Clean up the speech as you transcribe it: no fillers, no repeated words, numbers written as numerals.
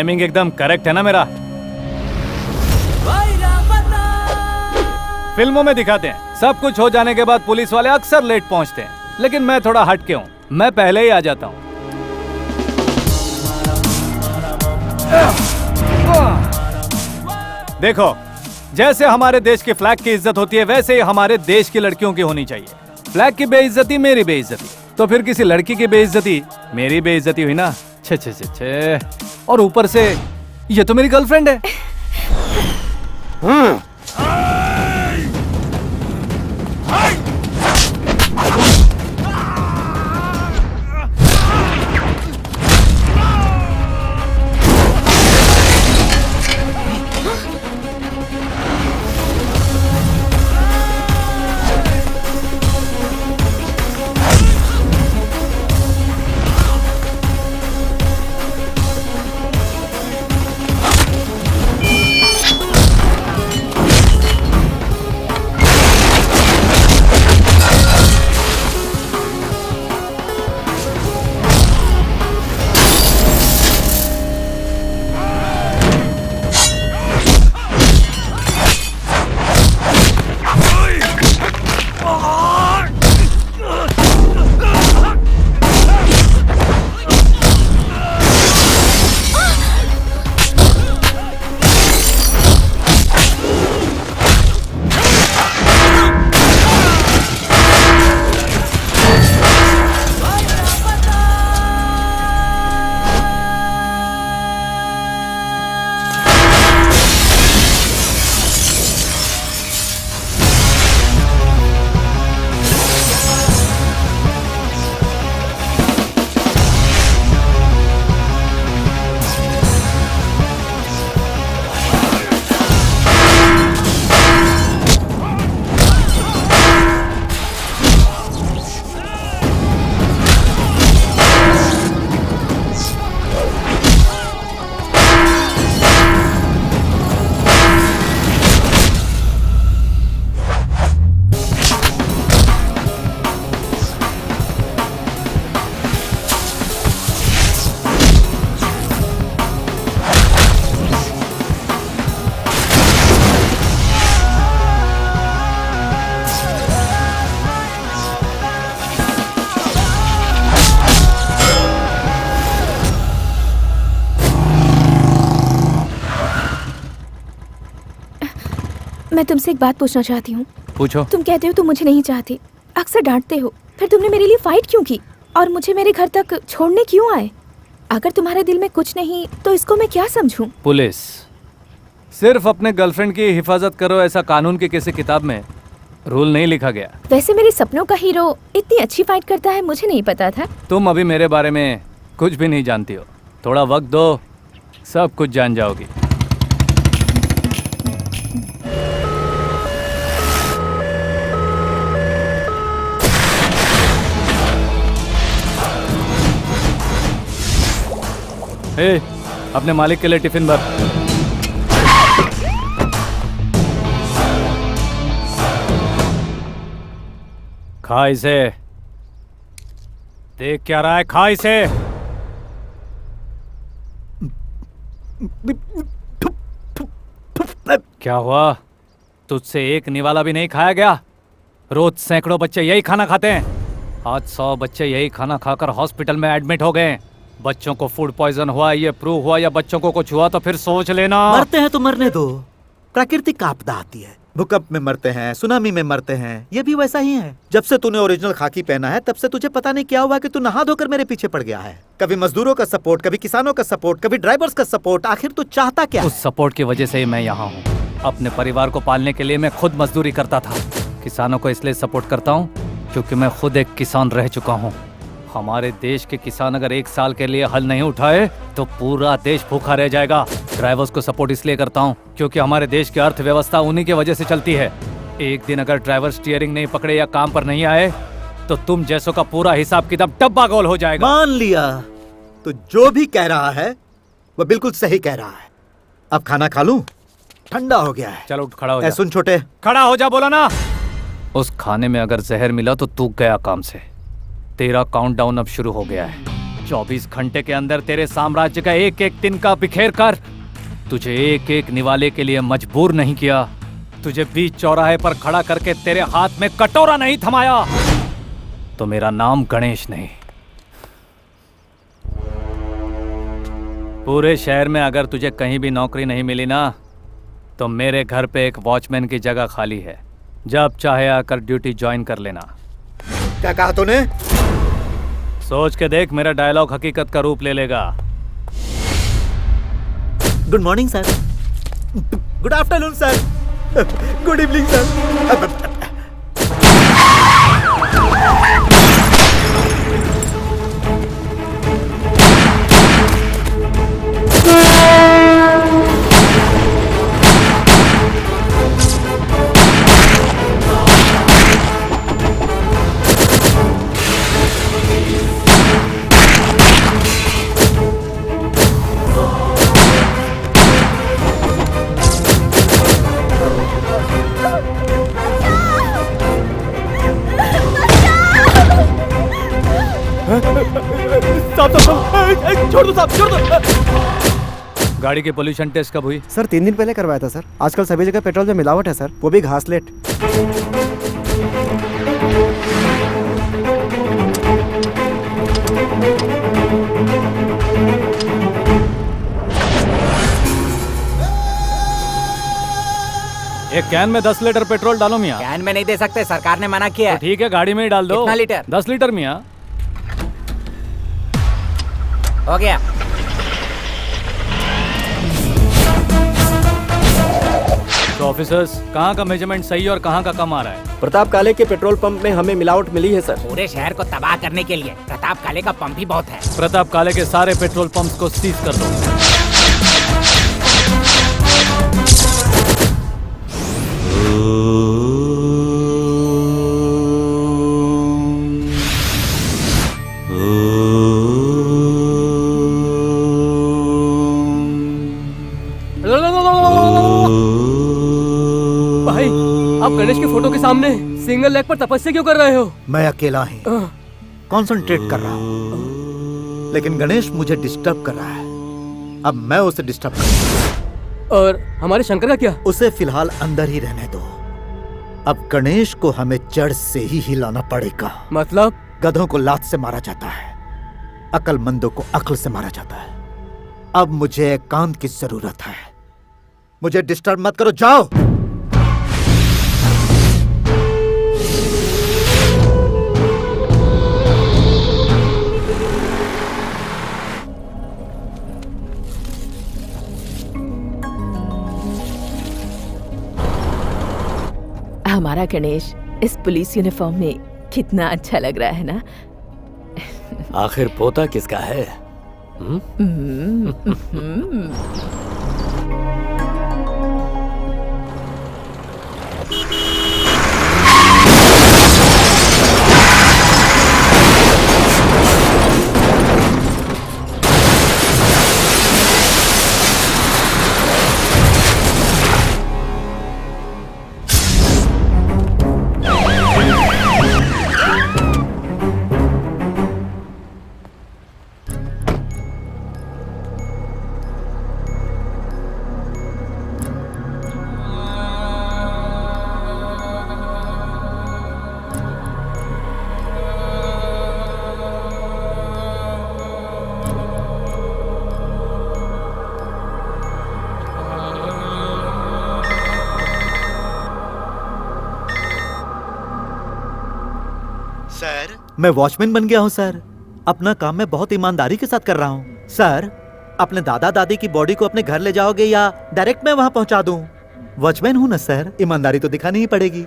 Timing एकदम correct है ना मेरा? फिल्मों में दिखाते हैं सब कुछ हो जाने के बाद पुलिस वाले अक्सर लेट पहुंचते हैं, लेकिन मैं थोड़ा हटके हूँ, मैं पहले ही आ जाता हूँ। देखो, जैसे हमारे देश के फ्लैग की इज्जत होती है वैसे ही हमारे देश की लड़कियों की होनी चाहिए। फ्लैग की बेइज्जती मेरी बेइज्जती, तो फिर किसी लड़की की बेइज्जती मेरी बेइज्जती हुई ना। छे छे छे छे। और ऊपर से ये तो मेरी गर्लफ्रेंड है। मैं तुमसे एक बात पूछना चाहती हूँ। पूछो। तुम कहते हो तुम मुझे नहीं चाहते, अक्सर डांटते हो, फिर तुमने मेरे लिए फाइट क्यों की और मुझे मेरे घर तक छोड़ने क्यों आए? अगर तुम्हारे दिल में कुछ नहीं तो इसको मैं क्या समझूं? पुलिस सिर्फ अपने गर्लफ्रेंड की हिफाजत करो ऐसा कानून की किसी किताब में रूल नहीं लिखा गया। वैसे मेरे सपनों का हीरो इतनी अच्छी फाइट करता है मुझे नहीं पता था। तुम अभी मेरे बारे में कुछ भी नहीं जानती हो, थोड़ा वक्त दो सब कुछ जान जाओगी। ए, अपने मालिक के लिए टिफिन भर। खा इसे। देख क्या रहा है, खा इसे। क्या हुआ, तुझसे एक निवाला भी नहीं खाया गया? रोज सैकड़ों बच्चे यही खाना खाते हैं। आज 100 बच्चे यही खाना खाकर हॉस्पिटल में एडमिट हो गए। बच्चों को फूड पॉइजन हुआ, ये प्रूव हुआ, या बच्चों को कुछ हुआ तो फिर सोच लेना। मरते हैं तो मरने दो, प्राकृतिक आपदा आती है, भूकंप में मरते हैं, सुनामी में मरते हैं, ये भी वैसा ही है। जब से तूने ओरिजिनल खाकी पहना है तब से तुझे पता नहीं क्या हुआ कि तू नहा धोकर मेरे पीछे पड़ गया है। कभी मजदूरों का सपोर्ट, कभी किसानों का सपोर्ट, कभी ड्राइवर्स का सपोर्ट। आखिर तू चाहता क्या? उस सपोर्ट की वजह से ही मैं यहाँ हूँ। अपने परिवार को पालने के लिए मैं खुद मजदूरी करता था। किसानों को इसलिए सपोर्ट करता हूँ क्योंकि मैं खुद एक किसान रह चुका हूँ। हमारे देश के किसान अगर 1 साल के लिए हल नहीं उठाए तो पूरा देश भूखा रह जाएगा। ड्राइवर्स को सपोर्ट इसलिए करता हूँ क्योंकि हमारे देश की अर्थव्यवस्था उन्हीं की वजह से चलती है। एक दिन अगर ड्राइवर स्टीयरिंग नहीं पकड़े या काम पर नहीं आए तो तुम जैसों का पूरा हिसाब किताब डब्बा गोल हो जाएगा। मान लिया, तो जो भी कह रहा है वो बिल्कुल सही कह रहा है। अब खाना खा लूं? ठंडा हो गया है। चलो खड़ा हो जा। सुन छोटे, खड़ा हो जा, बोला ना। उस खाने में अगर जहर मिला तो तू गया काम से। तेरा काउंटडाउन अब शुरू हो गया है। 24 घंटे के अंदर तेरे साम्राज्य का एक एक तिनका बिखेर कर तुझे एक एक निवाले के लिए मजबूर नहीं किया, तुझे बीच चौराहे पर खड़ा करके तेरे हाथ में कटोरा नहीं थमाया, तो मेरा नाम गणेश नहीं। पूरे शहर में अगर तुझे कहीं भी नौकरी नहीं मिली ना, तो मेरे घर पे एक वॉचमैन की जगह खाली है, जब चाहे आकर ड्यूटी ज्वाइन कर लेना। क्या कहा तूने? सोच के देख, मेरा डायलॉग हकीकत का रूप ले लेगा। Good morning sir, good afternoon sir, good evening sir. छोड़ दो साहब, छोड़ दो। गाड़ी की पोल्यूशन टेस्ट कब हुई? सर 3 दिन पहले करवाया था सर। आजकल सभी जगह पेट्रोल में मिलावट है सर, वो भी घासलेट। एक कैन में 10 लीटर पेट्रोल डालो मियाँ। कैन में नहीं दे सकते, सरकार ने मना किया तो ठीक है, गाड़ी में ही डाल दो। कितना लीटर? 10 लीटर मियाँ। हो गया। तो ऑफिसर्स, कहाँ का मेजरमेंट सही और कहाँ का कम आ रहा है? प्रताप काले के पेट्रोल पंप में हमें मिलावट मिली है सर। पूरे शहर को तबाह करने के लिए प्रताप काले का पंप ही बहुत है। प्रताप काले के सारे पेट्रोल पंप्स को सीज कर दो। भाई, आप गणेश की फोटो के सामने सिंगल लेग पर तपस्या क्यों कर रहे हो? मैं अकेला ही कंसंट्रेट कर रहा हूँ, लेकिन गणेश मुझे डिस्टर्ब कर रहा है। अब मैं उसे डिस्टर्ब करूँ। और हमारे शंकर का क्या? उसे फिलहाल अंदर ही रहने दो। अब गणेश को हमें जड़ से ही हिलाना पड़ेगा। मतलब? गधों को लात से मारा जाता है, अक्लमंदों को अक्ल से मारा जाता है। अब मुझे एकांत की जरूरत है। मुझे डिस्टर्ब मत करो, जाओ। हमारा गणेश इस पुलिस यूनिफॉर्म में कितना अच्छा लग रहा है ना। आखिर पोता किसका है? सर, मैं वॉचमैन बन गया हूँ सर। अपना काम मैं बहुत ईमानदारी के साथ कर रहा हूँ। सर, अपने दादा दादी की बॉडी को अपने घर ले जाओगे या डायरेक्ट मैं वहाँ पहुँचा दूँ? वॉचमैन हूँ ना सर, ईमानदारी तो दिखानी ही पड़ेगी।